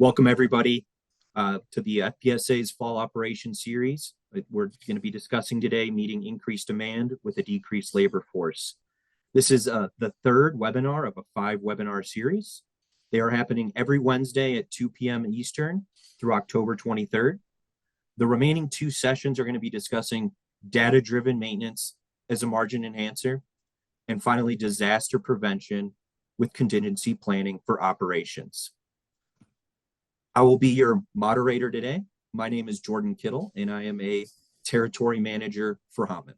Welcome, everybody, to the FPSA's Fall Operations Series. We're going to be discussing today meeting increased demand with a decreased labor force. This is the third webinar of a 5-webinar series. They are happening every Wednesday at 2 p.m. Eastern through October 23rd. The remaining 2 sessions are going to be discussing data-driven maintenance as a margin enhancer, and finally, disaster prevention with contingency planning for operations. I will be your moderator today. My name is Jordan Kittle, and I am a territory manager for Hammond.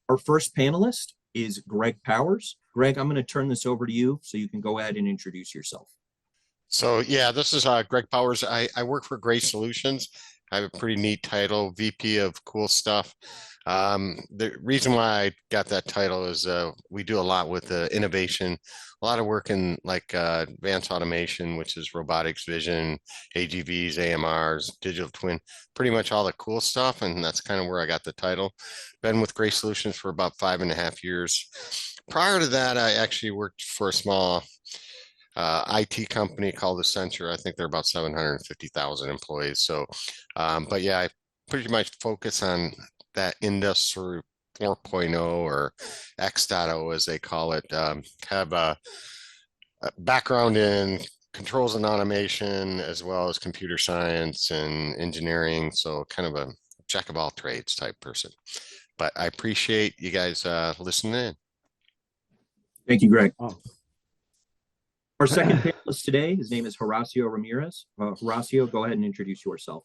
Our first panelist is Greg Powers. Greg, I'm going to turn this over to you so you can go ahead and introduce yourself. So yeah, this is Greg Powers. I work for Gray Solutions. I have a pretty neat title, VP of Cool Stuff. The reason why I got that title is we do a lot with innovation, a lot of work in advanced automation, which is robotics, vision, AGVs, AMRs, digital twin, pretty much all the cool stuff. And that's kind of where I got the title. Been with Gray Solutions for about 5.5 years. Prior to that, I actually worked for a small IT company called Accenture. I think they're about 750,000 employees. So, but yeah, I pretty much focus on that Industry 4.0 or X.0 as they call it. Have a background in controls and automation as well as computer science and engineering. So kind of a jack of all trades type person. But I appreciate you guys listening in. Thank you, Greg. Our second panelist today, his name is Horacio Ramirez. Horacio, go ahead and introduce yourself.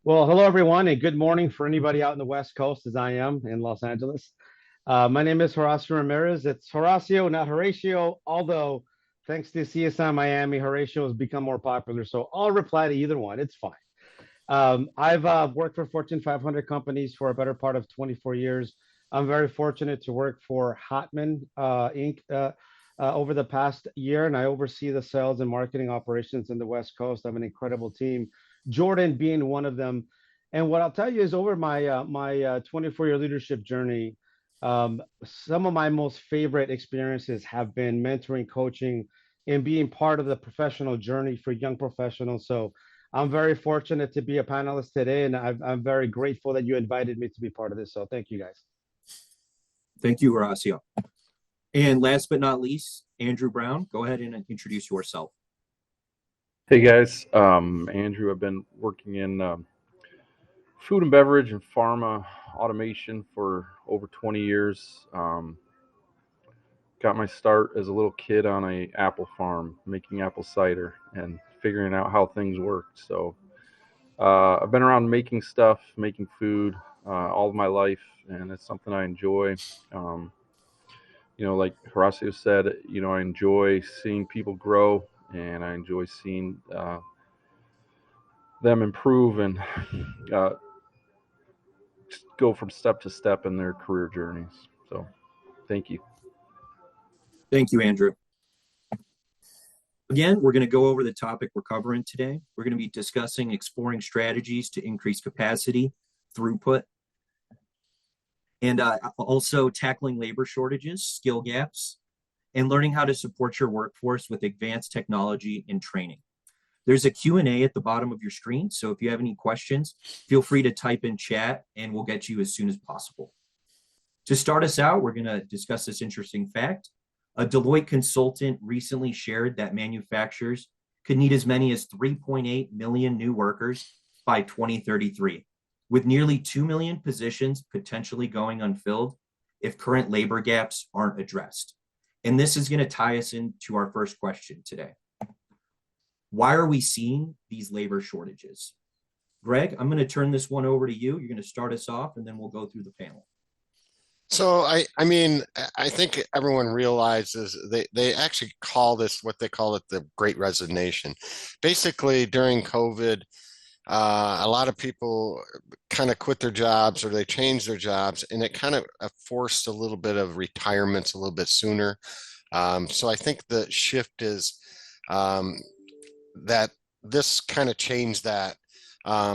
Well, hello, everyone, and good morning for anybody out in the West Coast, as I am in Los Angeles. My name is Horacio Ramirez. It's Horacio, not Horatio, although thanks to CSI Miami, Horatio has become more popular, so I'll reply to either one. It's fine. I've worked for Fortune 500 companies for a better part of 24 years. I'm very fortunate to work for Hotman Inc., over the past year, and I oversee the sales and marketing operations in the West Coast. I have an incredible team, Jordan being one of them. And what I'll tell you is over my 24-year leadership journey, some of my most favorite experiences have been mentoring, coaching, and being part of the professional journey for young professionals. So I'm very fortunate to be a panelist today, and I'm very grateful that you invited me to be part of this. So thank you, guys. Thank you, Horacio. And last but not least, Andrew Brown, go ahead and introduce yourself. Hey guys, Andrew. I've been working in food and beverage and pharma automation for over 20 years. Got my start as a little kid on an apple farm, making apple cider and figuring out how things worked. So I've been around making stuff, making food all of my life, and it's something I enjoy. Like Horacio said, I enjoy seeing people grow, and I enjoy seeing them improve and go from step to step in their career journeys. So thank you. Thank you, Andrew. Again, we're going to go over the topic we're covering today. We're going to be discussing exploring strategies to increase capacity, throughput, and also tackling labor shortages, skill gaps, and learning how to support your workforce with advanced technology and training. There's a Q&A at the bottom of your screen, so if you have any questions, feel free to type in chat and we'll get you as soon as possible. To start us out, we're going to discuss this interesting fact. A Deloitte consultant recently shared that manufacturers could need as many as 3.8 million new workers by 2033. With nearly 2 million positions potentially going unfilled if current labor gaps aren't addressed. And this is going to tie us into our first question today. Why are we seeing these labor shortages? Greg, I'm going to turn this one over to you. You're going to start us off, and then we'll go through the panel. So I think everyone realizes they actually call this what they call it the Great Resignation. Basically, during COVID, a lot of people kind of quit their jobs or they changed their jobs, and it kind of forced a little bit of retirements a little bit sooner. So I think the shift is that this kind of changed that.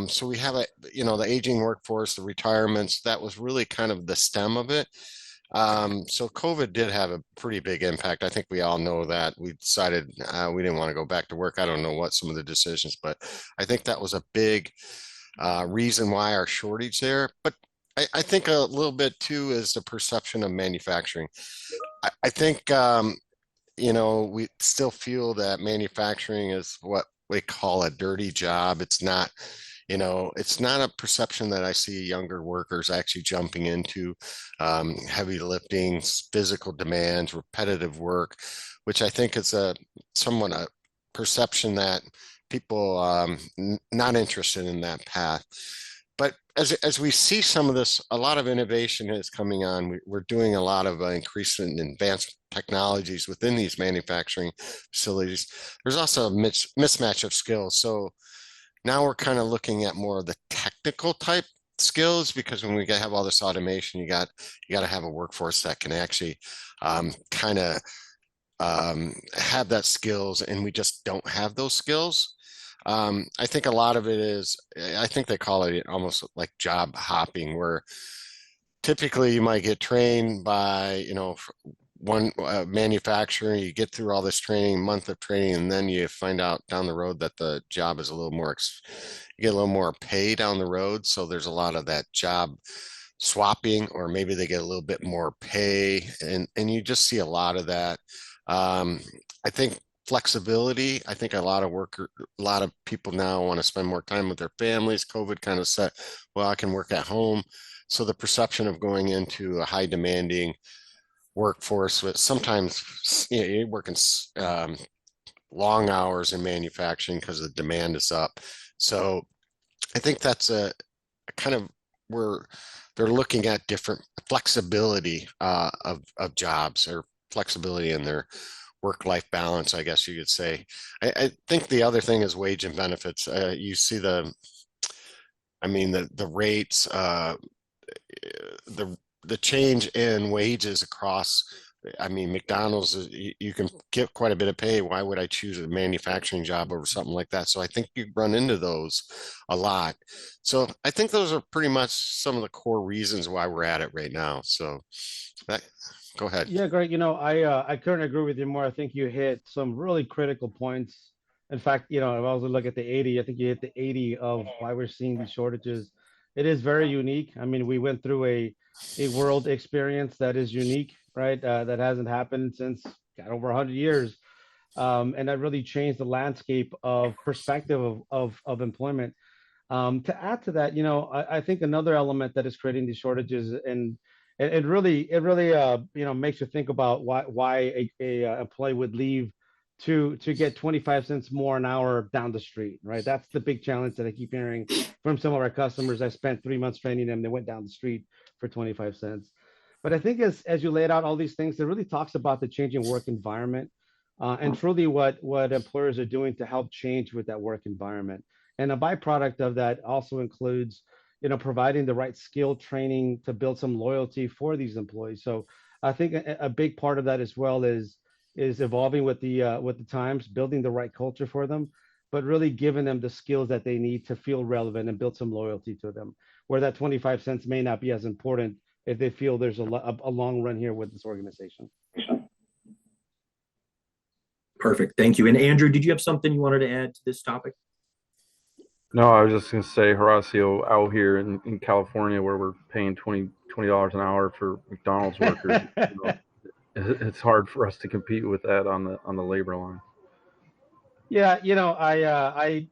So we have the aging workforce, the retirements, that was really kind of the stem of it. So COVID did have a pretty big impact. I think we all know that. We decided we didn't want to go back to work. I don't know what some of the decisions, but I think that was a big reason why our shortage there. But I think a little bit too is the perception of manufacturing. I think we still feel that manufacturing is what we call a dirty job. It's not, it's not a perception that I see younger workers actually jumping into heavy lifting, physical demands, repetitive work, which I think is somewhat a perception that people not interested in that path. But as we see some of this, a lot of innovation is coming on. We're doing a lot of increase in advanced technologies within these manufacturing facilities. There's also a mismatch of skills. So now we're kind of looking at more of the technical type skills, because when we have all this automation, you got to have a workforce that can actually kind of have that skills, and we just don't have those skills. I think a lot of it is, I think they call it almost like job hopping, where typically you might get trained by, one manufacturer, you get through all this training, month of training, and then you find out down the road that the job is a little more, you get a little more pay down the road. So there's a lot of that job swapping, or maybe they get a little bit more pay, and you just see a lot of that. I think flexibility. I think a lot of people now want to spend more time with their families. COVID kind of said, well, I can work at home. So the perception of going into a high demanding workforce with sometimes, you're working long hours in manufacturing because the demand is up. So I think that's a kind of where they're looking at different flexibility of jobs, or flexibility in their work-life balance, I guess you could say. I think the other thing is wage and benefits. You see the rates, the change in wages across. McDonald's, you can get quite a bit of pay. Why would I choose a manufacturing job over something like that? So I think you run into those a lot. So I think those are pretty much some of the core reasons why we're at it right now. So go ahead. Yeah, Greg, I couldn't agree with you more. I think you hit some really critical points. In fact, if I was to look at the 80, I think you hit the 80 of why we're seeing these shortages. It is very unique. We went through a world experience that is unique, right? That hasn't happened since over 100 years. And that really changed the landscape of perspective of employment. To add to that, I think another element that is creating these shortages, and it really makes you think about why a employee would leave to get 25 cents more an hour down the street, right? That's the big challenge that I keep hearing from some of our customers. I spent 3 months training them. They went down the street for 25 cents. But I think as you laid out all these things, it really talks about the changing work environment, and truly what employers are doing to help change with that work environment. And a byproduct of that also includes, providing the right skill training to build some loyalty for these employees. So I think a big part of that as well is evolving with the times, building the right culture for them, but really giving them the skills that they need to feel relevant and build some loyalty to them, where that 25 cents may not be as important if they feel there's a long run here with this organization. Perfect. Thank you. And Andrew, did you have something you wanted to add to this topic? No, I was just going to say, Horacio, out here in California, where we're paying $20 an hour for McDonald's workers, it's hard for us to compete with that on the labor line. Yeah, I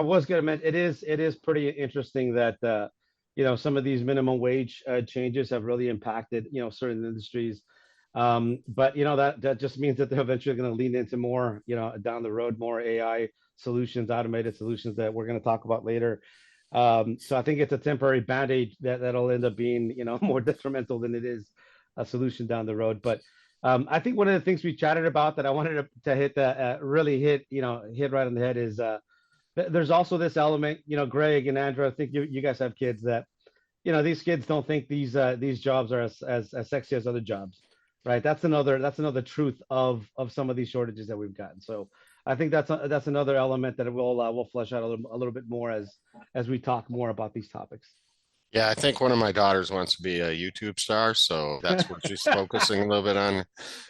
was going to mention it is pretty interesting that some of these minimum wage changes have really impacted certain industries. But that just means that they're eventually going to lean into more, down the road, more AI solutions, automated solutions that we're going to talk about later. So I think it's a temporary band-aid that'll end up being, more detrimental than it is a solution down the road. But I think one of the things we chatted about that I wanted to hit really hit right on the head is there's also this element, Greg and Andrew, I think you guys have kids that, these kids don't think these jobs are as sexy as other jobs. Right. That's another truth of some of these shortages that we've gotten. So I think that's another element that we'll flesh out a little bit more as we talk more about these topics. Yeah, I think one of my daughters wants to be a YouTube star, so that's what she's focusing a little bit on,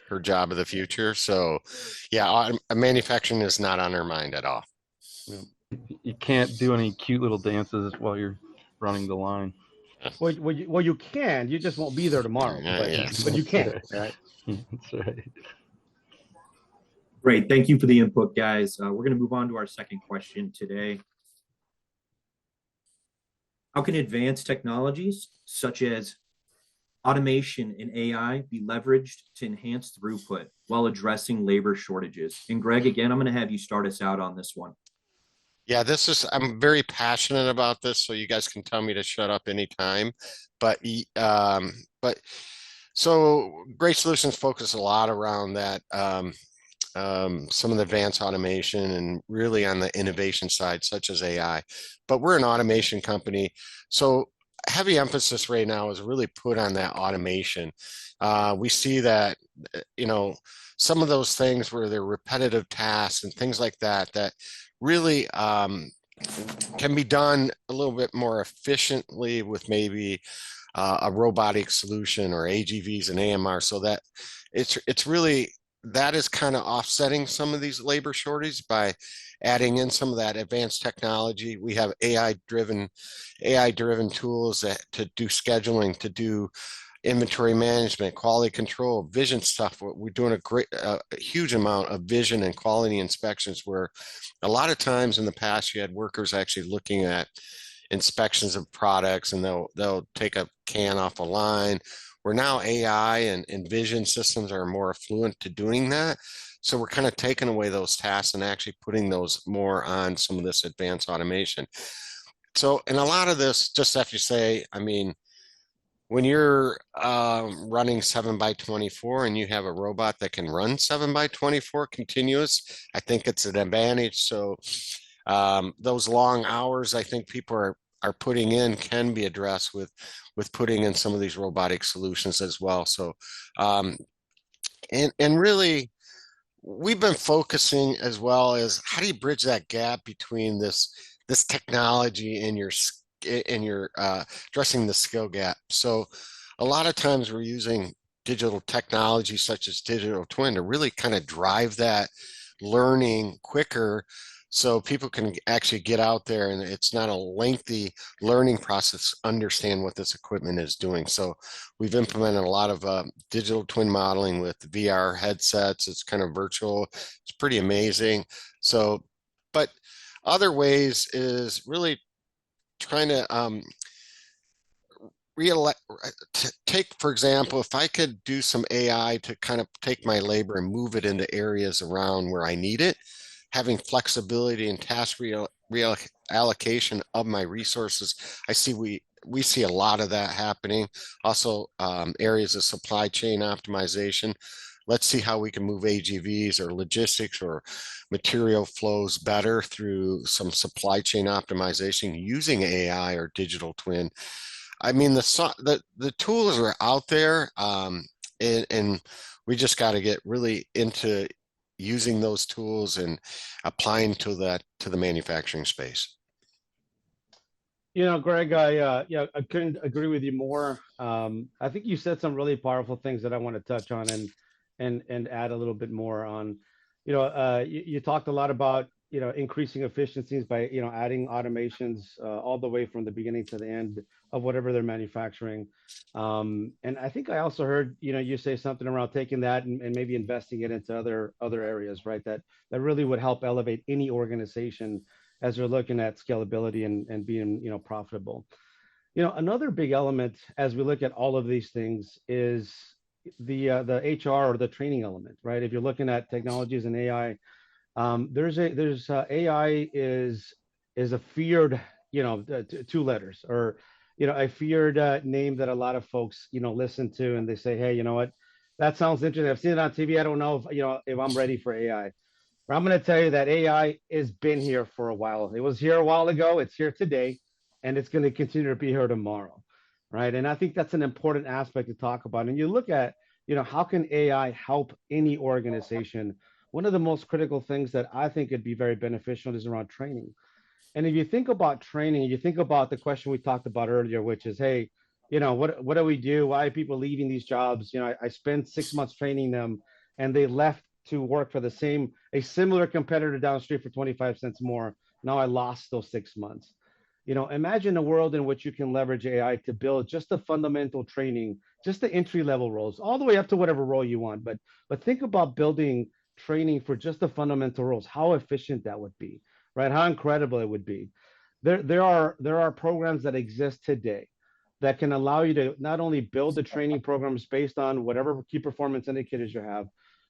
her job of the future. So, yeah, manufacturing is not on her mind at all. You can't do any cute little dances while you're running the line. Well, you can. You just won't be there tomorrow, Yes. but you That's can, right. right? That's right. Great. Thank you for the input, guys. We're going to move on to our second question today. How can advanced technologies such as automation and AI be leveraged to enhance throughput while addressing labor shortages? And Greg, again, I'm going to have you start us out on this one. Yeah, I'm very passionate about this, so you guys can tell me to shut up anytime. But so Great Solutions focus a lot around that, some of the advanced automation and really on the innovation side, such as AI. But we're an automation company, so heavy emphasis right now is really put on that automation. We see that, some of those things where they're repetitive tasks and things like that, that really can be done a little bit more efficiently with maybe a robotic solution or AGVs and AMR, so that it's really, that is kind of offsetting some of these labor shortages by adding in some of that advanced technology. We have AI-driven tools to do scheduling, to do inventory management, quality control, vision stuff. We're doing a huge amount of vision and quality inspections, where a lot of times in the past you had workers actually looking at inspections of products and they'll take a can off a line, where now AI and vision systems are more affluent to doing that. So we're kind of taking away those tasks and actually putting those more on some of this advanced automation. So, and a lot of this, just have to say, I mean, when you're running 7x24 and you have a robot that can run 7x24 continuous, I think it's an advantage. So those long hours, I think people are putting in, can be addressed with putting in some of these robotic solutions as well. So and really, we've been focusing as well as how do you bridge that gap between this technology and your addressing the skill gap. So a lot of times we're using digital technology such as digital twin to really kind of drive that learning quicker, so people can actually get out there and it's not a lengthy learning process, understand what this equipment is doing. So we've implemented a lot of digital twin modeling with VR headsets. It's kind of virtual. It's pretty amazing. So, but other ways is really trying to take, for example, if I could do some AI to kind of take my labor and move it into areas around where I need it, having flexibility and task reallocation of my resources. I see we see a lot of that happening. Also, areas of supply chain optimization. Let's see how we can move AGVs or logistics or material flows better through some supply chain optimization using AI or digital twin. I mean, the tools are out there, and we just got to get really into using those tools and applying to the manufacturing space. Greg, I couldn't agree with you more. I think you said some really powerful things that I want to touch on and add a little bit more on. You talked a lot about increasing efficiencies by adding automations all the way from the beginning to the end of whatever they're manufacturing. And I think I also heard you say something around taking that and maybe investing it into other areas, right? That really would help elevate any organization as they're looking at scalability and being profitable. Another big element as we look at all of these things is the HR or the training element, right? If you're looking at technologies and AI, AI is a feared, two letters, or a feared name that a lot of folks listen to, and they say, hey, you know what, that sounds interesting. I've seen it on TV. I don't know if I'm ready for AI. But I'm going to tell you that AI has been here for a while. It was here a while ago. It's here today, and it's going to continue to be here tomorrow, right? And I think that's an important aspect to talk about. And you look at how can AI help any organization? One of the most critical things that I think would be very beneficial is around training. And if you think about training, you think about the question we talked about earlier, which is, hey, what do we do? Why are people leaving these jobs? I spent 6 months training them, and they left to work for a similar competitor down the street for 25 cents more. Now I lost those 6 months. Imagine a world in which you can leverage AI to build just the fundamental training, just the entry level roles, all the way up to whatever role you want. But think about building training for just the fundamental roles, how efficient that would be, right? How incredible it would be. There are programs that exist today that can allow you to not only build the training programs based on whatever key performance indicators you have,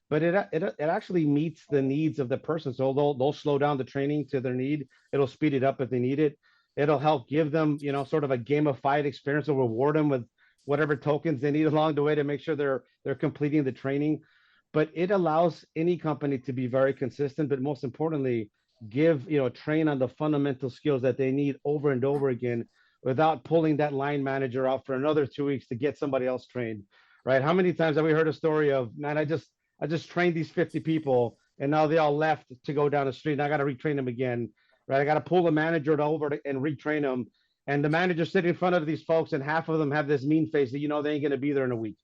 but it actually meets the needs of the person. So they'll slow down the training to their need. It'll speed it up if they need it. It'll help give them, sort of a gamified experience. It'll reward them with whatever tokens they need along the way to make sure they're completing the training. But it allows any company to be very consistent, but most importantly, train on the fundamental skills that they need over and over again without pulling that line manager out for another 2 weeks to get somebody else trained, right? How many times have we heard a story of, man, I just trained these 50 people and now they all left to go down the street and I got to retrain them again, right? I got to pull the manager over and retrain them. And the manager sitting in front of these folks and half of them have this mean face that, they ain't going to be there in a week,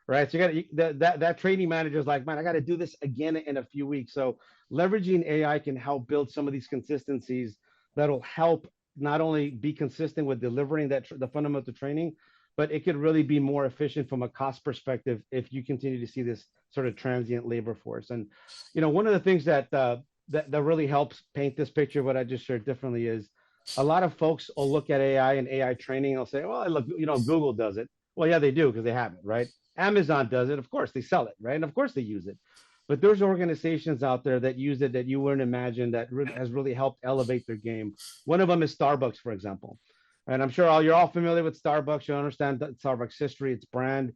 right? So that training manager is like, man, I got to do this again in a few weeks. So leveraging AI can help build some of these consistencies that'll help not only be consistent with delivering the fundamental training, but it could really be more efficient from a cost perspective if you continue to see this sort of transient labor force. And one of the things that really helps paint this picture of what I just shared differently is a lot of folks will look at AI and AI training and they'll say, well, look, Google does it. Well, yeah, they do because they have it, right? Amazon does it. Of course, they sell it, right? And of course they use it. But there's organizations out there that use it that you wouldn't imagine that has really helped elevate their game. One of them is Starbucks, for example. And I'm sure you're all familiar with Starbucks. You understand Starbucks history, its brand.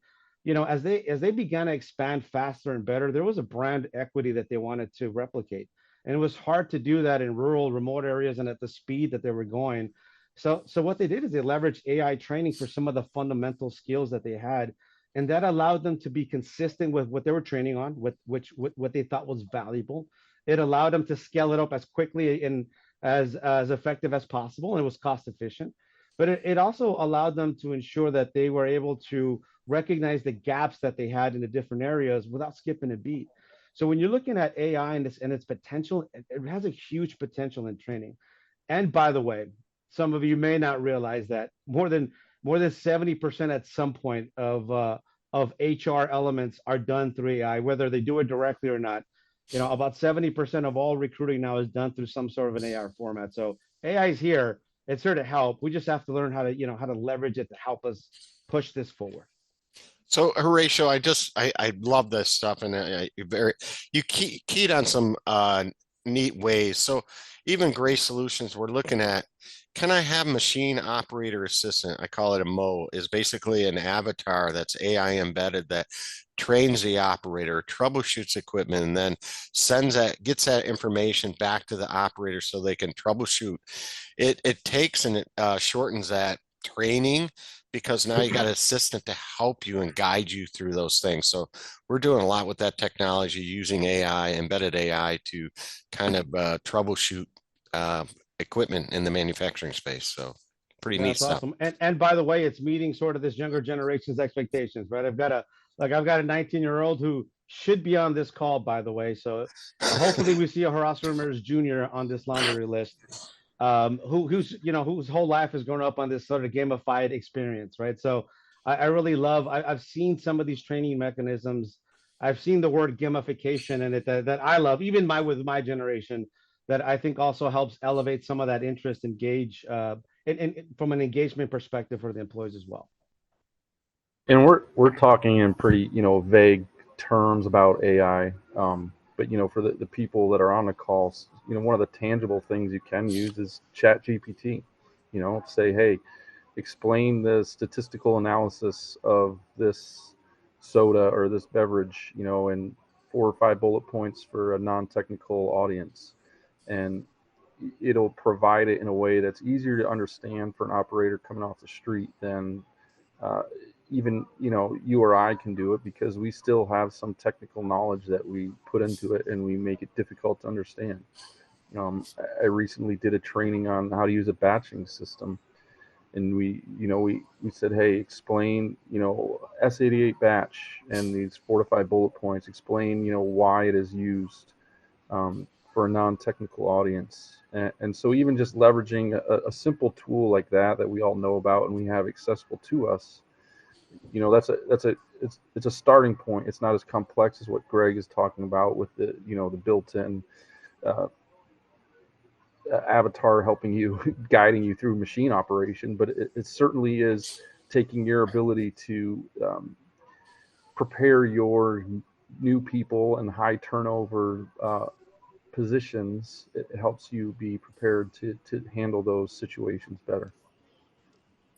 As they began to expand faster and better, there was a brand equity that they wanted to replicate. And it was hard to do that in rural, remote areas and at the speed that they were going. So what they did is they leveraged AI training for some of the fundamental skills that they had. And that allowed them to be consistent with what they were training on, what they thought was valuable. It allowed them to scale it up as quickly and as effective as possible, and it was cost efficient. But it also allowed them to ensure that they were able to recognize the gaps that they had in the different areas without skipping a beat. So when you're looking at AI and its potential, it has a huge potential in training. And by the way, some of you may not realize that more than 70% at some point of HR elements are done through AI, whether they do it directly or not. About 70% of all recruiting now is done through some sort of an AI format. So AI is here. It's here to help. We just have to learn how to leverage it to help us push this forward. So Horatio, I love this stuff, and you keyed on some neat ways. So even Gray Solutions, we're looking at, can I have machine operator assistant? I call it a MO, is basically an avatar that's AI embedded that trains the operator, troubleshoots equipment, and then gets that information back to the operator so they can troubleshoot. It takes and it shortens that training, because now you got an assistant to help you and guide you through those things. So we're doing a lot with that technology, using AI, embedded AI, to kind of troubleshoot equipment in the manufacturing space. So pretty neat stuff. Awesome. And by the way, it's meeting sort of this younger generation's expectations, right? I've got a 19-year-old who should be on this call, by the way. So hopefully we see a Horacio Ramirez Jr. on this laundry list. Whose whole life has grown up on this sort of gamified experience, right? So I really love. I've seen some of these training mechanisms. I've seen the word gamification in it that I love, even with my generation, that I think also helps elevate some of that interest, engage, and from an engagement perspective for the employees as well. And we're talking in pretty vague terms about AI. But for the people that are on the calls, one of the tangible things you can use is ChatGPT. Say, hey, explain the statistical analysis of this soda or this beverage, in 4 or 5 bullet points for a non-technical audience, and it'll provide it in a way that's easier to understand for an operator coming off the street than even you or I can do it, because we still have some technical knowledge that we put into it and we make it difficult to understand. I recently did a training on how to use a batching system, and we said, hey, explain, S88 batch and these 4 to 5 bullet points. Explain, why it is used for a non-technical audience. And so even just leveraging a simple tool like that we all know about and we have accessible to us, it's a starting point. It's not as complex as what Greg is talking about with the built-in avatar helping you, guiding you through machine operation, but it certainly is taking your ability to prepare your new people and high turnover positions. It helps you be prepared to handle those situations better.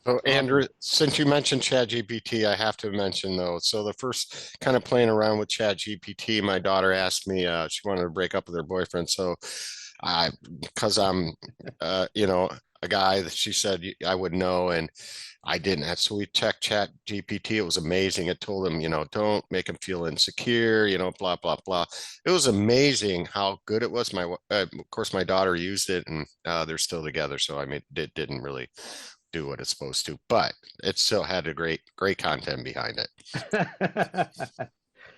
So Andrew, since you mentioned ChatGPT, I have to mention though. So the first kind of playing around with ChatGPT, my daughter asked me, she wanted to break up with her boyfriend. So because I'm, a guy that she said I would know, and I didn't. So we checked ChatGPT. It was amazing. It told him, don't make him feel insecure, blah, blah, blah. It was amazing how good it was. Of course, my daughter used it, and they're still together. So I mean, it didn't really do what it's supposed to, but it still had a great content behind it.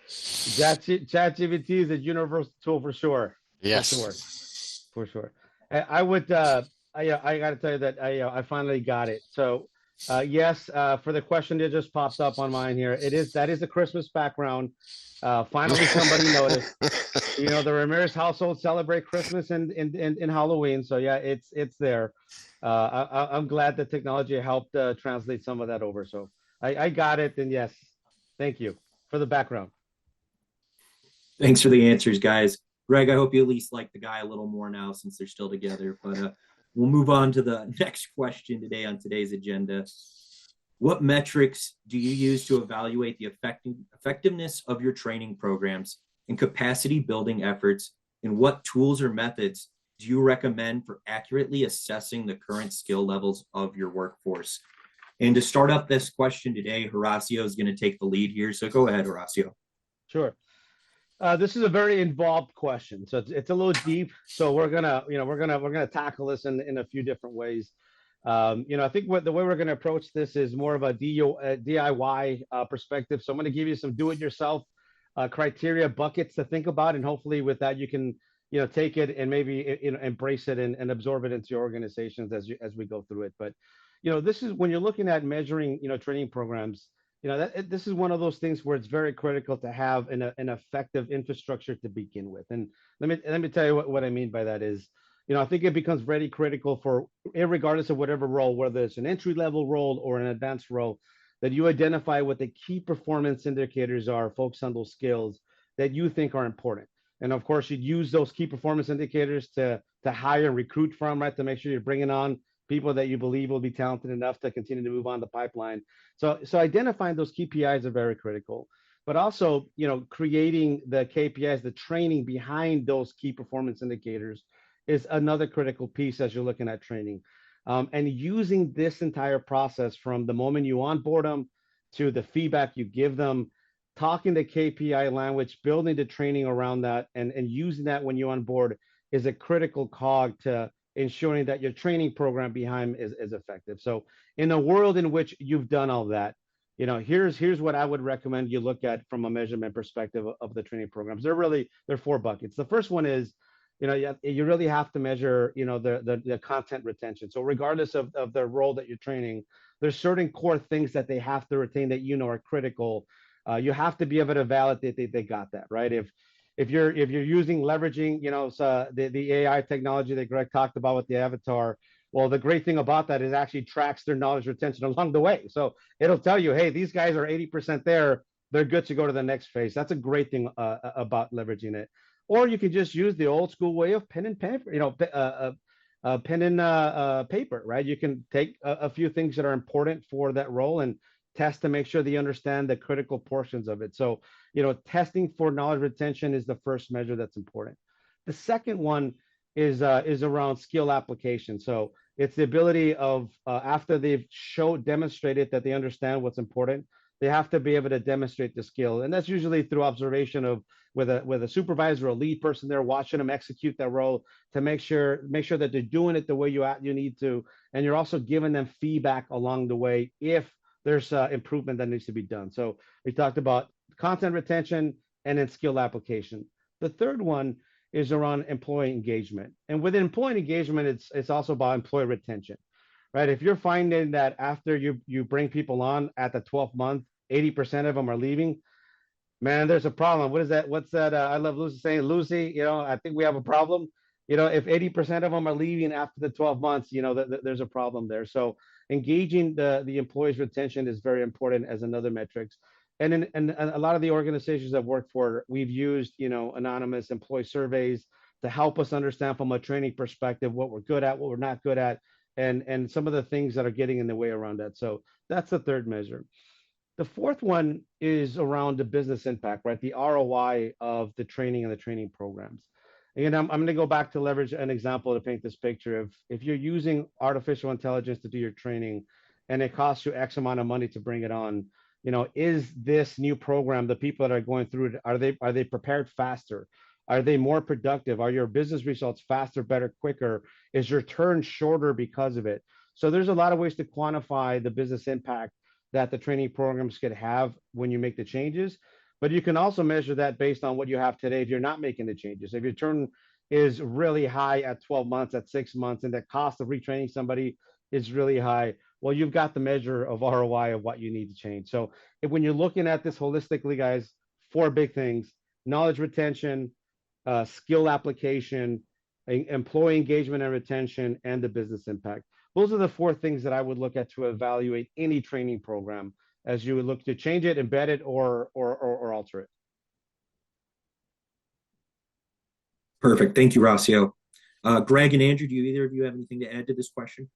ChatGPT is a universal tool for sure. Yes, for sure. I would I got to tell you that I finally got it. So yes, for the question that just popped up on mine here, that is a Christmas background. Finally somebody noticed. The Ramirez household celebrate Christmas and Halloween, so yeah, it's there. I'm glad the technology helped translate some of that over. So I got it, and yes, thank you for the background. Thanks for the answers, guys. Greg, I hope you at least like the guy a little more now since they're still together. But we'll move on to the next question today on today's agenda. What metrics do you use to evaluate the effectiveness of your training programs and capacity building efforts? And what tools or methods do you recommend for accurately assessing the current skill levels of your workforce? And to start up this question today, Horacio is going to take the lead here. So go ahead, Horacio. Sure. This is a very involved question, so it's a little deep. So we're gonna tackle this in a few different ways. I think the way we're gonna approach this is more of a DIY perspective. So I'm gonna give you some do-it-yourself criteria buckets to think about, and hopefully with that you can take it and maybe embrace it and absorb it into your organizations as we go through it. But this is when you're looking at measuring training programs. This is one of those things where it's very critical to have an effective infrastructure to begin with. And let me tell you what I mean by that is, I think it becomes very critical for, regardless of whatever role, whether it's an entry-level role or an advanced role, that you identify what the key performance indicators are, focus on those skills that you think are important. And of course, you'd use those key performance indicators to hire and recruit from, right, to make sure you're bringing on people that you believe will be talented enough to continue to move on the pipeline. So identifying those KPIs are very critical, but also, creating the KPIs, the training behind those key performance indicators is another critical piece as you're looking at training. And using this entire process from the moment you onboard them to the feedback you give them, talking the KPI language, building the training around that, and using that when you onboard is a critical cog to ensuring that your training program behind is effective. So in a world in which you've done all that, here's what I would recommend you look at from a measurement perspective of the training programs. They're 4 buckets. The first one is, you really have to measure, the content retention. So regardless of the role that you're training, there's certain core things that they have to retain that are critical. You have to be able to validate that they got that, right? If you're leveraging, the AI technology that Greg talked about with the avatar, well, the great thing about that is it actually tracks their knowledge retention along the way. So it'll tell you, hey, these guys are 80% there. They're good to go to the next phase. That's a great thing about leveraging it. Or you can just use the old school way of pen and paper, pen and paper, right? You can take a few things that are important for that role and test to make sure that you understand the critical portions of it. So, testing for knowledge retention is the first measure that's important. The second one is around skill application. So it's the ability of, after they've demonstrated that they understand what's important, they have to be able to demonstrate the skill. And that's usually through observation of with a supervisor or a lead person there watching them execute that role to make sure that they're doing it the way you need to. And you're also giving them feedback along the way if there's improvement that needs to be done. So we talked about content retention and then skill application. The third one is around employee engagement. And with employee engagement, it's also about employee retention, right? If you're finding that after you bring people on at the 12th month, 80% of them are leaving, man, there's a problem. What is that? What's that? I love Lucy saying, Lucy, I think we have a problem. If 80% of them are leaving after the 12 months, there's a problem there. So engaging the employees' retention is very important as another metrics. And a lot of the organizations I've worked for, we've used, anonymous employee surveys to help us understand from a training perspective what we're good at, what we're not good at, and some of the things that are getting in the way around that. So that's the third measure. The fourth one is around the business impact, right? The ROI of the training and the training programs. And I'm going to go back to leverage an example to paint this picture of if you're using artificial intelligence to do your training and it costs you X amount of money to bring it on, is this new program, the people that are going through it, are they prepared faster? Are they more productive? Are your business results faster, better, quicker? Is your turn shorter because of it? So there's a lot of ways to quantify the business impact that the training programs could have when you make the changes. But you can also measure that based on what you have today if you're not making the changes. If your turn is really high at 12 months, at 6 months, and the cost of retraining somebody is really high, well, you've got the measure of ROI of what you need to change. So when you're looking at this holistically, guys, 4 big things: knowledge retention, skill application, employee engagement and retention, and the business impact. Those are the 4 things that I would look at to evaluate any training program as you would look to change it, embed it, or alter it. Perfect. Thank you, Rocio. Greg and Andrew, do either of you have anything to add to this question?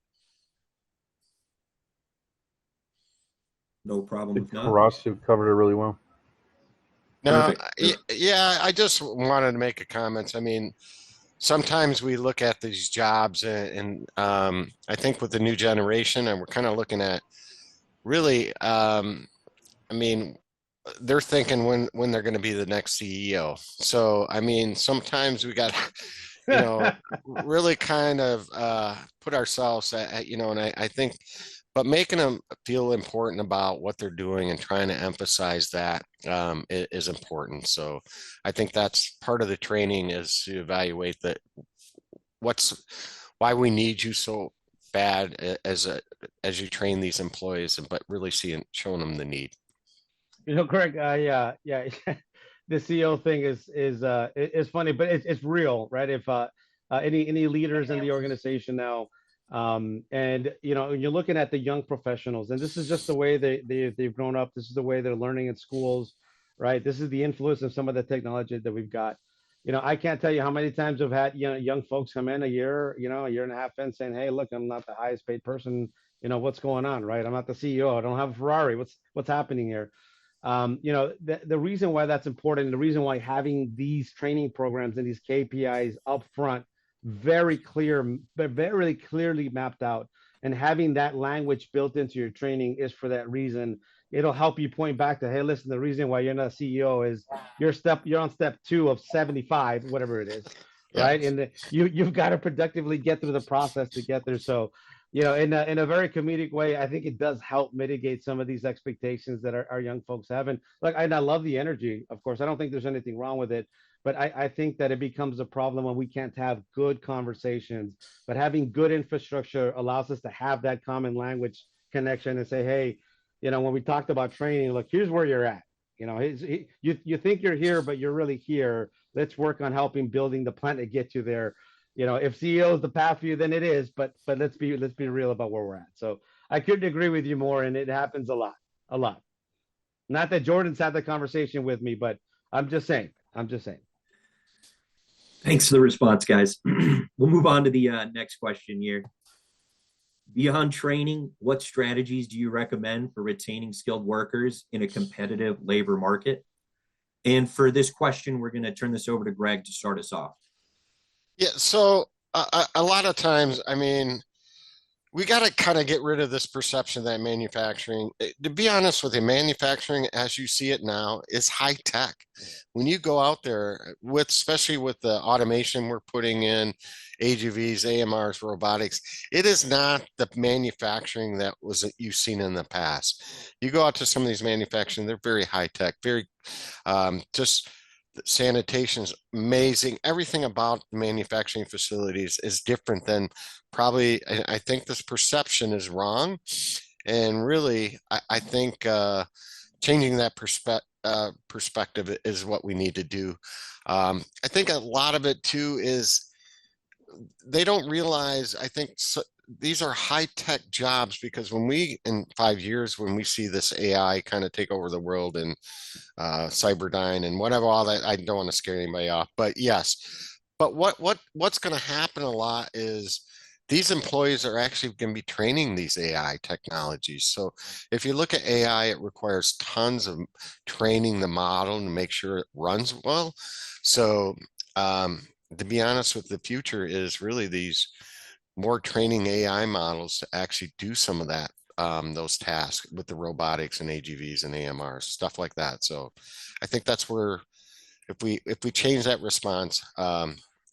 No problem. If not, Horacio covered it really well. No, Perfect. yeah, I just wanted to make a comment. I mean, sometimes we look at these jobs and I think with the new generation, and we're kind of looking at really, I mean, they're thinking when they're going to be the next CEO. So, I mean, sometimes we got, really kind of put ourselves at, and I think, but making them feel important about what they're doing and trying to emphasize that is important. So I think that's part of the training, is to evaluate that why we need you so bad as you train these employees, but really showing them the need. Greg, yeah, the CEO thing is funny, but it's real, right? If any leaders in the organization now, and you're looking at the young professionals, and this is just the way they've grown up. This is the way they're learning in schools, right? This is the influence of some of the technology that we've got. I can't tell you how many times I've had young folks come in a year and a half in saying, "Hey, look, I'm not the highest paid person. What's going on, right? I'm not the CEO. I don't have a Ferrari. What's happening here?" The reason why that's important, the reason why having these training programs and these KPIs up front, very clearly mapped out, and having that language built into your training is for that reason. It'll help you point back to, hey, listen, the reason why you're not a CEO is you're on step 2 of 75, whatever it is, right? Yes. And you've got to productively get through the process to get there. So, in a very comedic way, I think it does help mitigate some of these expectations that our young folks have. And look, I love the energy, of course. I don't think there's anything wrong with it, but I think that it becomes a problem when we can't have good conversations. But having good infrastructure allows us to have that common language connection and say, hey, when we talked about training, look, here's where you're at. You think you're here, but you're really here. Let's work on helping building the plan to get you there. If CEO is the path for you, then it is. But let's be real about where we're at. So I couldn't agree with you more, and it happens a lot. Not that Jordan's had the conversation with me, but I'm just saying. Thanks for the response, guys. We'll move on to the next question here. Beyond training, what strategies do you recommend for retaining skilled workers in a competitive labor market? And for this question, we're going to turn this over to Greg to start us off. Yeah, so a lot of times, I mean, We got to kind of get rid of this perception that manufacturing, to be honest with you, manufacturing as you see it now is high tech. When you go out there with, especially with the automation we're putting in, AGVs, AMRs, robotics, it is not the manufacturing that you've seen in the past. You go out to some of these manufacturing, they're very high tech, very just sanitation's amazing. Everything about manufacturing facilities is different than probably, I think this perception is wrong. And really, I think changing that perspective is what we need to do. I think a lot of it too is they don't realize, I think these are high tech jobs, because when in 5 years, when we see this AI kind of take over the world and Cyberdyne and whatever, all that, I don't want to scare anybody off, but yes. But what's going to happen a lot is these employees are actually going to be training these AI technologies. So if you look at AI, it requires tons of training the model to make sure it runs well. So to be honest with, the future is really these more training AI models to actually do some of that, those tasks with the robotics and AGVs and AMRs, stuff like that. So I think that's where, if we change that response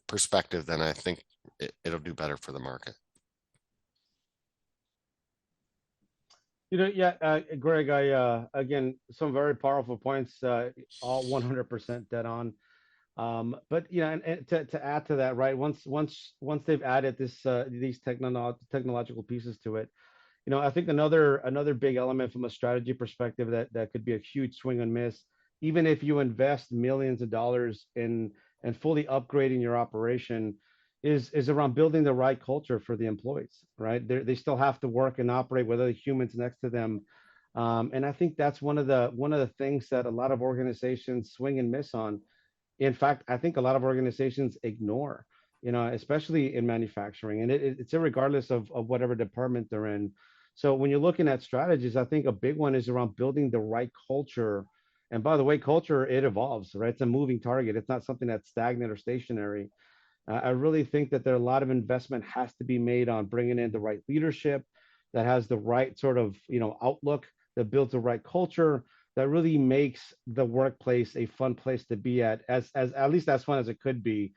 perspective, then I think it'll do better for the market. Yeah, Greg, again, some very powerful points, all 100% dead on. But and to add to that, right? Once they've added these technological pieces to it, I think another big element from a strategy perspective that could be a huge swing and miss, even if you invest millions of dollars in and fully upgrading your operation, is around building the right culture for the employees, right? They still have to work and operate with other humans next to them. And I think that's one of the things that a lot of organizations swing and miss on. In fact, I think a lot of organizations ignore, especially in manufacturing, and it's irregardless of whatever department they're in. So when you're looking at strategies, I think a big one is around building the right culture. And by the way, culture, it evolves, right? It's a moving target. It's not something that's stagnant or stationary. I really think that there are a lot of investment has to be made on bringing in the right leadership that has the right sort of, outlook, that builds the right culture, that really makes the workplace a fun place to be as at least as fun as it could be,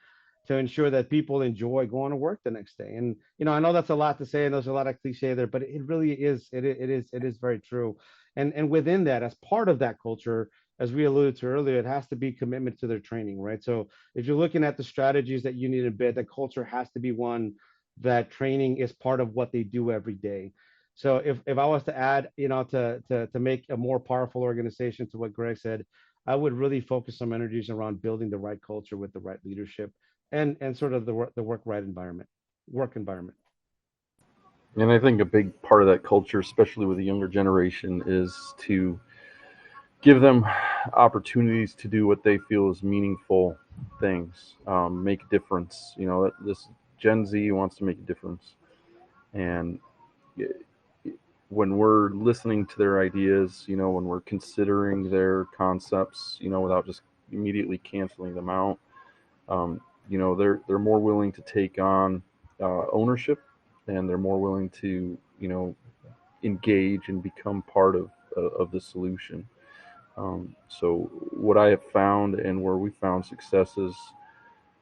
to ensure that people enjoy going to work the next day. And I know that's a lot to say, and there's a lot of cliche there, but it really is. It is very true. And within that, as part of that culture, as we alluded to earlier, it has to be commitment to their training, right? So if you're looking at the strategies that you need to bid, the culture has to be one that training is part of what they do every day. So if I was to add, to make a more powerful organization, to what Greg said, I would really focus some energies around building the right culture with the right leadership and sort of the work environment. And I think a big part of that culture, especially with the younger generation, is to give them opportunities to do what they feel is meaningful things, make a difference. This Gen Z wants to make a difference, and when we're listening to their ideas, when we're considering their concepts, without just immediately canceling them out, they're more willing to take on ownership, and they're more willing to engage and become part of the solution. So what I have found, and where we found success, is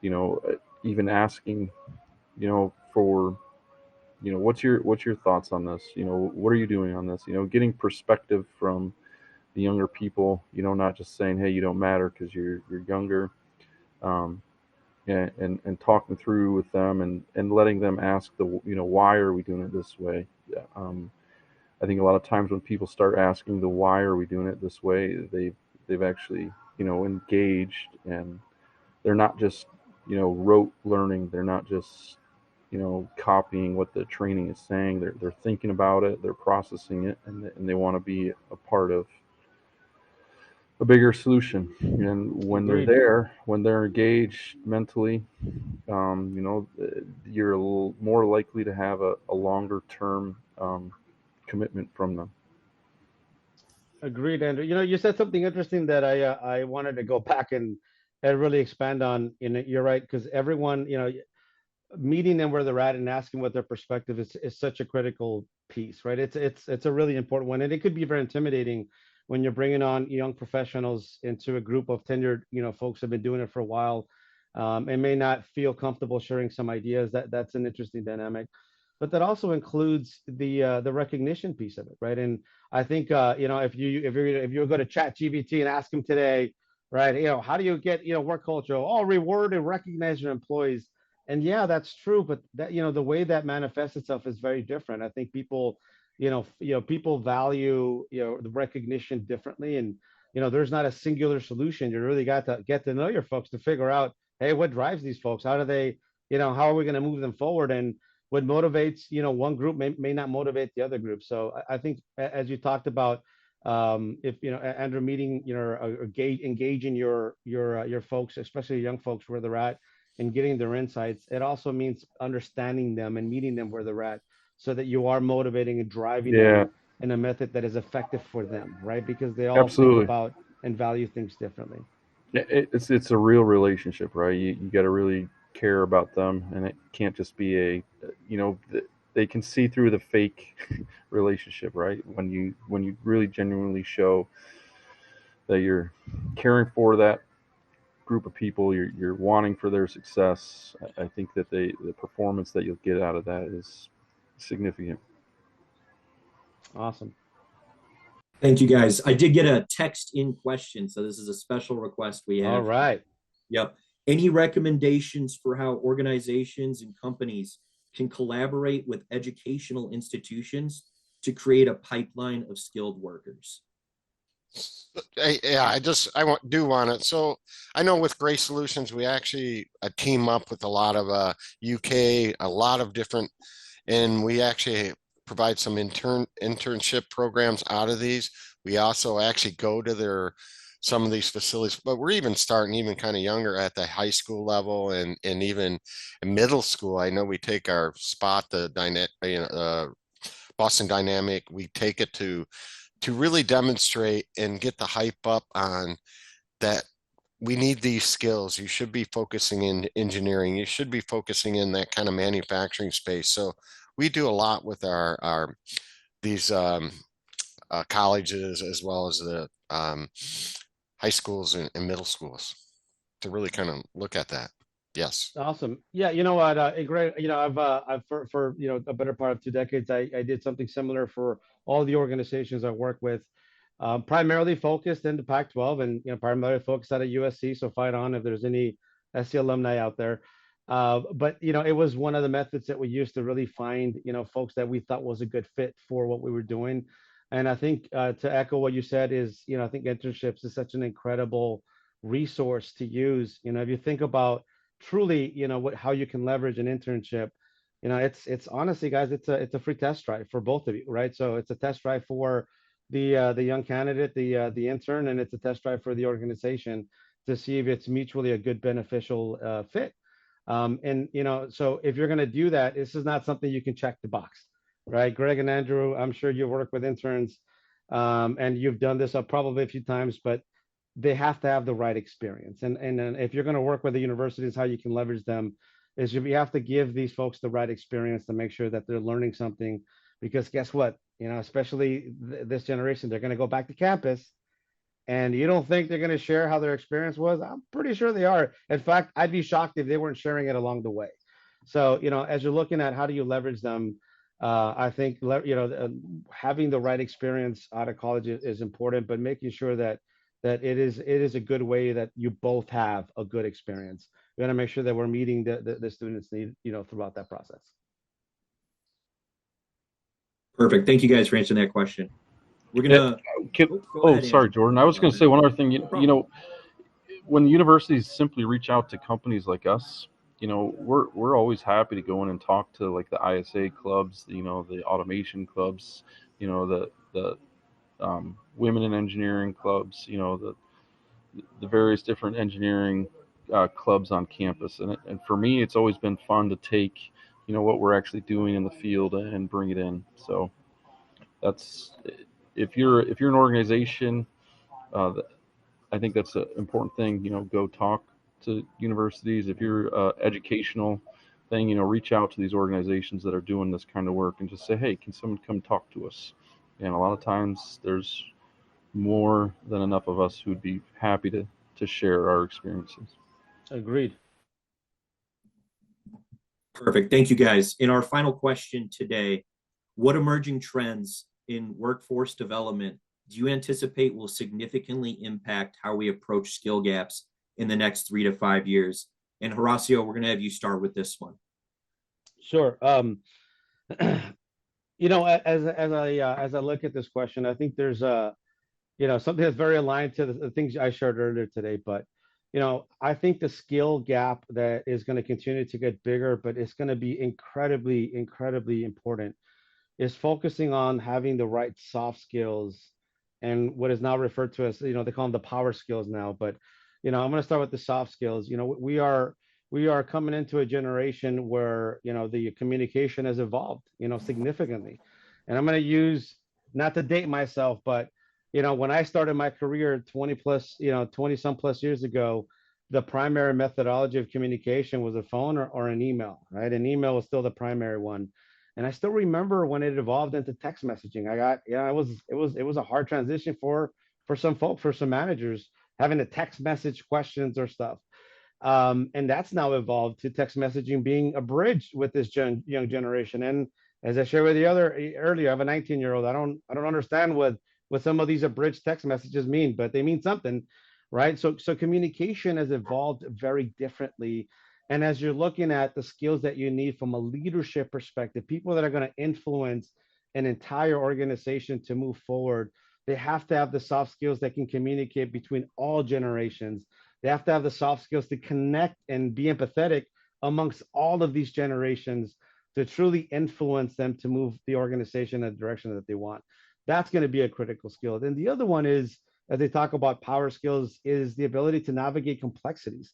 even asking for what's your thoughts on this, what are you doing on this, getting perspective from the younger people, not just saying, hey, you don't matter because you're younger, and talking through with them, and letting them ask why are we doing it this way. I think a lot of times when people start asking the why are we doing it this way, they've actually engaged, and they're not just rote learning. They're not just copying what the training is saying. They're thinking about it, they're processing it, and they want to be a part of a bigger solution. And when they're there, when they're engaged mentally, you're a little more likely to have a longer term commitment from them. Agreed, Andrew. You said something interesting that I wanted to go back and really expand on. You're right, because everyone, meeting them where they're at and asking what their perspective is such a critical piece, right? It's a really important one, and it could be very intimidating when you're bringing on young professionals into a group of tenured, folks have been doing it for a while, and may not feel comfortable sharing some ideas. That's an interesting dynamic, but that also includes the recognition piece of it, right? And I think if you go to Chat GBT and ask them today, right, how do you get work culture? Oh, reward and recognize your employees. And yeah, that's true, but that the way that manifests itself is very different. I think people, people value the recognition differently, and there's not a singular solution. You really got to get to know your folks to figure out, hey, what drives these folks? How do they, how are we going to move them forward? And what motivates one group may not motivate the other group. So I think as you talked about, if Andrew, meeting engaging your folks, especially young folks where they're at, and getting their insights, it also means understanding them and meeting them where they're at, so that you are motivating and driving them in a method that is effective for them, right? Because they all think about and value things differently. It's a real relationship, right? You got to really care about them, and it can't just be they can see through the fake relationship, right? When you really genuinely show that you're caring for that group of people, you're wanting for their success. I think that the performance that you'll get out of that is significant. Awesome. Thank you, guys. I did get a text in question, so this is a special request we have. All right. Yep. Any recommendations for how organizations and companies can collaborate with educational institutions to create a pipeline of skilled workers? I do want it. So I know with Gray Solutions, we actually team up with a lot of UK, a lot of different, and we actually provide some internship programs out of these. We also actually go to some of these facilities, but we're even starting even kind of younger at the high school level and even in middle school. I know we take our spot, the Boston Dynamic, we take it to really demonstrate and get the hype up on that. We need these skills. You should be focusing in engineering. You should be focusing in that kind of manufacturing space. So we do a lot with these colleges as well as the high schools and middle schools to really kind of look at that. Yes. Awesome. Yeah. You know what? Great. I've for a better part of 2 decades, I did something similar for all the organizations I work with, primarily focused in the Pac-12 and primarily focused out of USC. So fight on if there's any SC alumni out there. But it was one of the methods that we used to really find folks that we thought was a good fit for what we were doing. And I think to echo what you said is I think internships is such an incredible resource to use. If you think about truly how you can leverage an internship, it's honestly, guys, it's a free test drive for both of you, right? So it's a test drive for the young candidate, the intern, and it's a test drive for the organization to see if it's mutually a good beneficial fit. And so if you're going to do that, this is not something you can check the box, right? Greg and Andrew, I'm sure you work with interns, and you've done this probably a few times, but they have to have the right experience. And if you're going to work with the universities, how you can leverage them is you have to give these folks the right experience to make sure that they're learning something. Because guess what? Especially this generation, they're going to go back to campus, and you don't think they're going to share how their experience was? I'm pretty sure they are. In fact, I'd be shocked if they weren't sharing it along the way. So, as you're looking at how do you leverage them, I think, having the right experience out of college is important, but making sure that it is a good way that you both have a good experience. We got to make sure that we're meeting the students' need, throughout that process. Perfect. Thank you guys for answering that question. We're gonna. Sorry, Jordan. I was going to say one other thing. When universities simply reach out to companies like us, we're always happy to go in and talk to like the ISA clubs, the automation clubs, the women in engineering clubs, the various different engineering clubs on campus. And for me, it's always been fun to take, what we're actually doing in the field and bring it in. So that's, if you're an organization, I think that's an important thing, go talk to universities. If you're educational thing, reach out to these organizations that are doing this kind of work and just say, hey, can someone come talk to us? And a lot of times there's more than enough of us who'd be happy to share our experiences. Agreed. Perfect. Thank you, guys. In our final question today, what emerging trends in workforce development do you anticipate will significantly impact how we approach skill gaps in the next 3 to 5 years? And Horacio, we're going to have you start with this one. Sure. As I look at this question, I think there's something that's very aligned to the things I shared earlier today. But I think the skill gap that is going to continue to get bigger, but it's going to be incredibly, incredibly important, is focusing on having the right soft skills and what is now referred to as, they call them the power skills now. But I'm going to start with the soft skills. We are coming into a generation where the communication has evolved significantly. And I'm going to use, not to date myself, but when I started my career 20 some plus years ago, the primary methodology of communication was a phone or an email, right? An email was still the primary one. And I still remember when it evolved into text messaging. It was a hard transition for some folks, for some managers, having to text message questions or stuff. And that's now evolved to text messaging being a bridge with this young generation. And as I shared with you earlier, I have a 19-year-old. I don't understand what some of these abridged text messages mean, but they mean something, right? So communication has evolved very differently. And as you're looking at the skills that you need from a leadership perspective, people that are going to influence an entire organization to move forward, they have to have the soft skills that can communicate between all generations. They have to have the soft skills to connect and be empathetic amongst all of these generations to truly influence them to move the organization in the direction that they want. That's going to be a critical skill. Then the other one is, as they talk about power skills, is the ability to navigate complexities.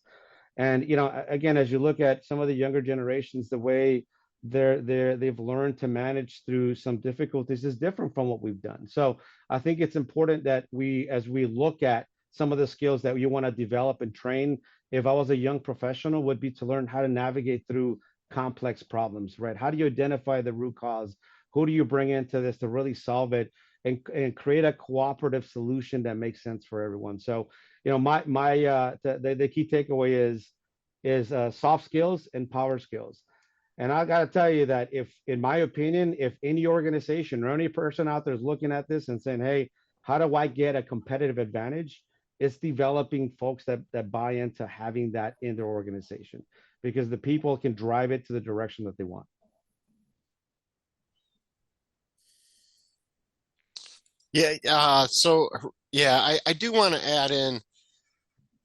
And again, as you look at some of the younger generations, the way they've learned to manage through some difficulties is different from what we've done. So I think it's important that as we look at some of the skills that you want to develop and train, if I was a young professional, would be to learn how to navigate through complex problems, right? How do you identify the root cause? Who do you bring into this to really solve it and create a cooperative solution that makes sense for everyone? So, the key takeaway is soft skills and power skills. And I got to tell you that in my opinion, if any organization or any person out there is looking at this and saying, hey, how do I get a competitive advantage? It's developing folks that buy into having that in their organization, because the people can drive it to the direction that they want. Yeah. I do want to add in.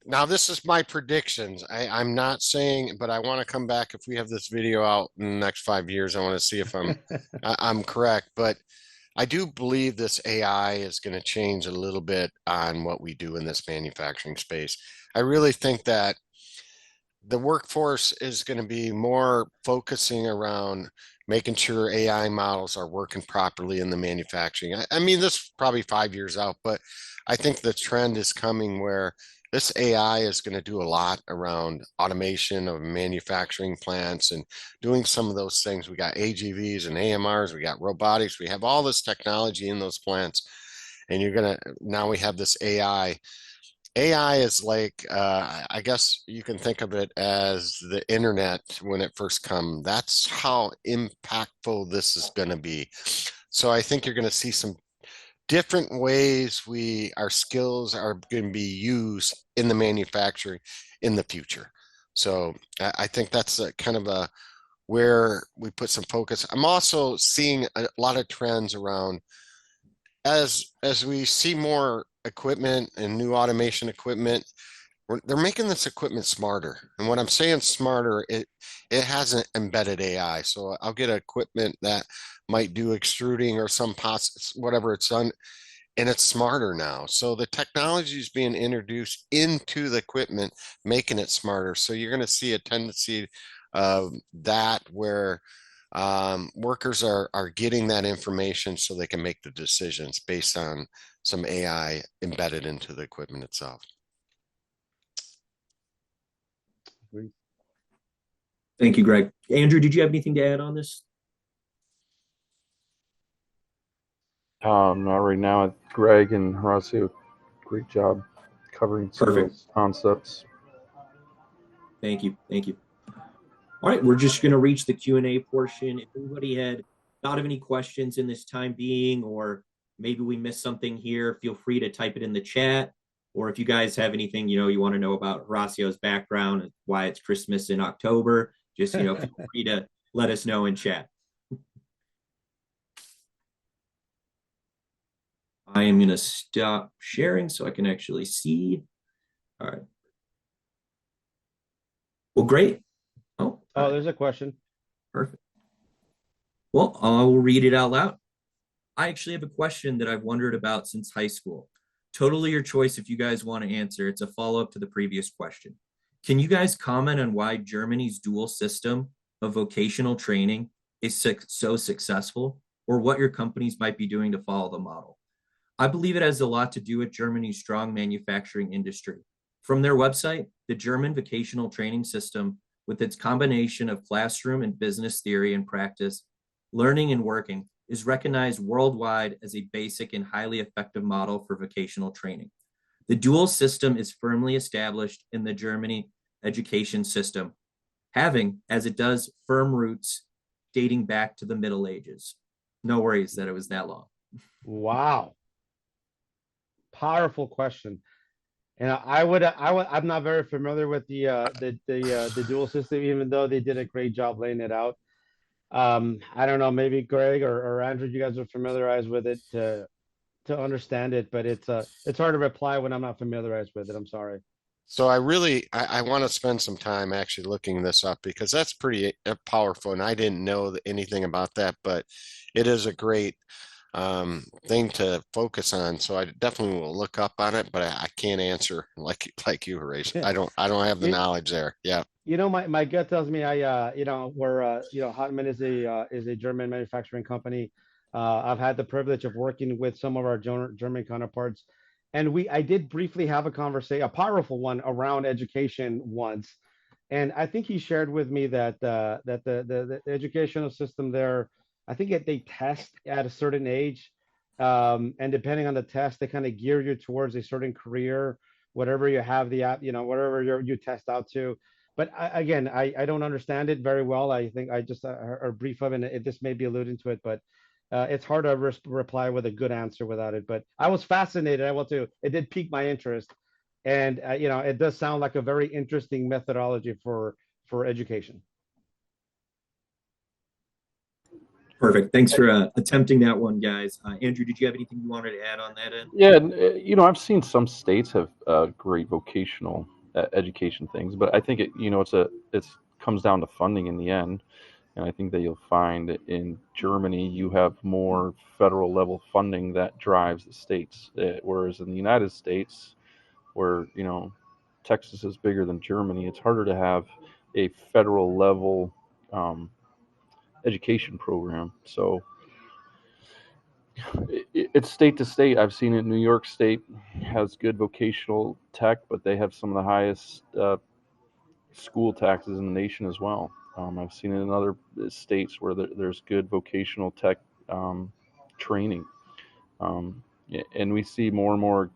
Now, this is my predictions. I'm not saying, but I want to come back if we have this video out in the next 5 years. I want to see if I'm correct. But I do believe this AI is going to change a little bit on what we do in this manufacturing space. I really think that the workforce is going to be more focusing around making sure AI models are working properly in the manufacturing. I mean, this is probably 5 years out, but I think the trend is coming where this AI is going to do a lot around automation of manufacturing plants and doing some of those things. We got AGVs and AMRs, we got robotics, we have all this technology in those plants. And now we have this AI. AI is like, I guess you can think of it as the internet when it first come. That's how impactful this is going to be. So I think you're going to see some different ways our skills are going to be used in the manufacturing in the future. So I think that's where we put some focus. I'm also seeing a lot of trends around as we see more equipment and new automation equipment. They're making this equipment smarter. And when I'm saying smarter, it has an embedded AI. So I'll get equipment that might do extruding or whatever it's done, and it's smarter now. So the technology is being introduced into the equipment, making it smarter. So you're going to see a tendency of that where workers are getting that information so they can make the decisions based on some AI embedded into the equipment itself. Thank you, Greg. Andrew, did you have anything to add on this? Not right now. Greg and Horacio, great job covering some of Perfect. those concepts. Thank you. Thank you. All right, we're just going to reach the Q&A portion. If anybody had thought of any questions in this time being, or maybe we missed something here, feel free to type it in the chat. Or if you guys have anything, you want to know about Horacio's background, why it's Christmas in October, just, feel free to let us know in chat. I am going to stop sharing so I can actually see. All right. Well, great. Oh, there's a question. Perfect. Well, I'll read it out loud. I actually have a question that I've wondered about since high school. Totally your choice if you guys want to answer. It's a follow-up to the previous question. Can you guys comment on why Germany's dual system of vocational training is so successful, or what your companies might be doing to follow the model? I believe it has a lot to do with Germany's strong manufacturing industry. From their website, the German vocational training system, with its combination of classroom and business theory and practice, learning and working, is recognized worldwide as a basic and highly effective model for vocational training. The dual system is firmly established in the Germany education system, having, as it does, firm roots dating back to the Middle Ages. No worries that it was that long. Wow. Powerful question. And I'm not very familiar with the dual system, even though they did a great job laying it out. I don't know, maybe Greg or Andrew, you guys are familiarized with it to understand it, but it's hard to reply when I'm not familiarized with it. I'm sorry. So I want to spend some time actually looking this up because that's pretty powerful, and I didn't know anything about that, but it is a great thing to focus on. So I definitely will look up on it, but I can't answer like you, Horace. I don't have the knowledge there. Yeah. My gut tells me Hartmann is a German manufacturing company. I've had the privilege of working with some of our German counterparts, and I did briefly have a conversation, a powerful one around education once, and I think he shared with me that the educational system there, I think they test at a certain age, and depending on the test, they kind of gear you towards a certain career, whatever you have the app, whatever you test out to. But I don't understand it very well. I think I just a brief of it. This may be alluding to it, but it's hard to reply with a good answer without it. But I was fascinated. I will too. It did pique my interest, and it does sound like a very interesting methodology for education. Perfect. Thanks for attempting that one, guys. Andrew, did you have anything you wanted to add on that end? Yeah, I've seen some states have great vocational education things, but I think it comes down to funding in the end. And I think that you'll find in Germany you have more federal level funding that drives the states, whereas in the United States, where Texas is bigger than Germany, it's harder to have a federal level education program. So it's state to state. I've seen it. New York State has good vocational tech, but they have some of the highest school taxes in the nation as well. I've seen it in other states where there's good vocational tech training, and we see more and more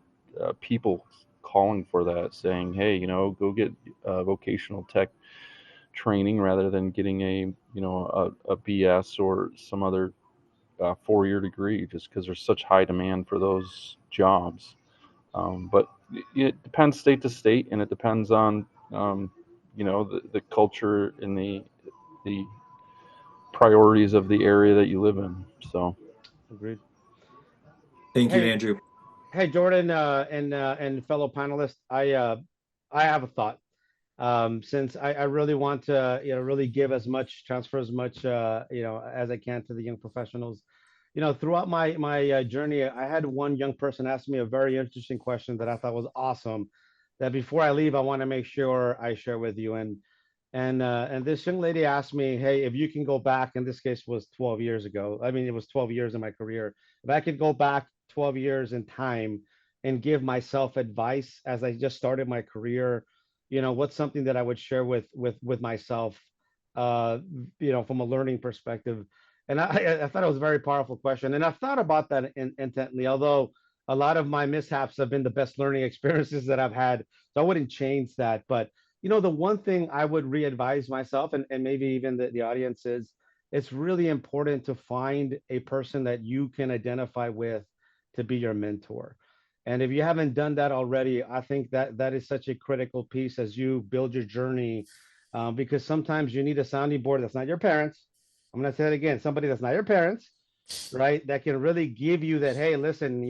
people calling for that, saying, "Hey, go get vocational tech training rather than getting a BS or some other 4-year degree," just because there's such high demand for those jobs. But it depends state to state, and it depends on the culture and the priorities of the area that you live in. So, agreed. Thank you, Andrew. Hey, Jordan, and fellow panelists, I have a thought. Since I really want to, really give transfer as much, as I can to the young professionals. Throughout my journey, I had one young person ask me a very interesting question that I thought was awesome. That before I leave, I want to make sure I share with you. And this young lady asked me, hey, if you can go back, in this case was 12 years ago. I mean, it was 12 years in my career. If I could go back 12 years in time and give myself advice as I just started my career, what's something that I would share with myself from a learning perspective. And I thought it was a very powerful question. And I've thought about that intently, although a lot of my mishaps have been the best learning experiences that I've had. So I wouldn't change that. But, the one thing I would re-advise myself and maybe even the audience is it's really important to find a person that you can identify with to be your mentor. And if you haven't done that already, I think that is such a critical piece as you build your journey, because sometimes you need a sounding board that's not your parents. I'm going to say it again, somebody that's not your parents, right? That can really give you that, hey, listen,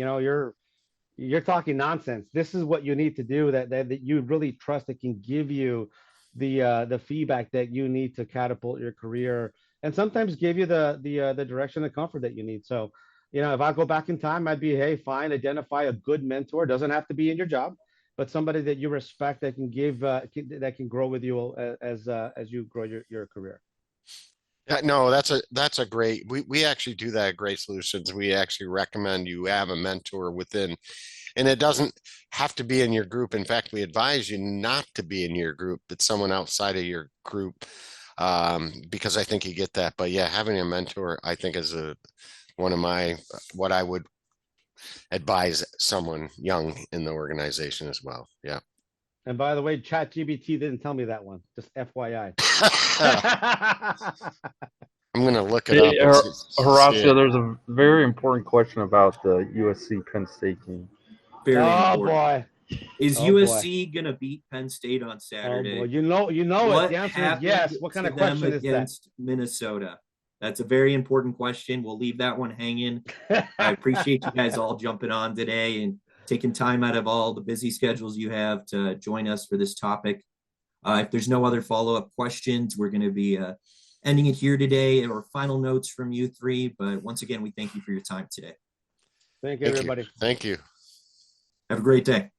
you're talking nonsense. This is what you need to do that you really trust that can give you the feedback that you need to catapult your career and sometimes give you the direction and comfort that you need. So, if I go back in time, I'd be, hey, fine, identify a good mentor. Doesn't have to be in your job, but somebody that you respect that can give that can grow with you as you grow your career. Yeah, no, that's a great, we actually do that at Great Solutions. We actually recommend you have a mentor within, and it doesn't have to be in your group. In fact, we advise you not to be in your group, but someone outside of your group, because I think you get that. But yeah, having a mentor, I think is what I would advise someone young in the organization as well. Yeah. And by the way, ChatGPT didn't tell me that one. Just FYI. I'm going to look it Hey, up. Horacio, there's a very important question about the USC Penn State game. Very Oh important. boy. Is Oh, USC gonna beat Penn State on Saturday? Oh boy. You know it. The answer is yes. What kind of question is that? Against Minnesota? That's a very important question. We'll leave that one hanging. I appreciate you guys all jumping on today and taking time out of all the busy schedules you have to join us for this topic. If there's no other follow-up questions, we're going to be ending it here today, or final notes from you three. But once again, we thank you for your time today. Thank you, everybody. Thank you. Have a great day.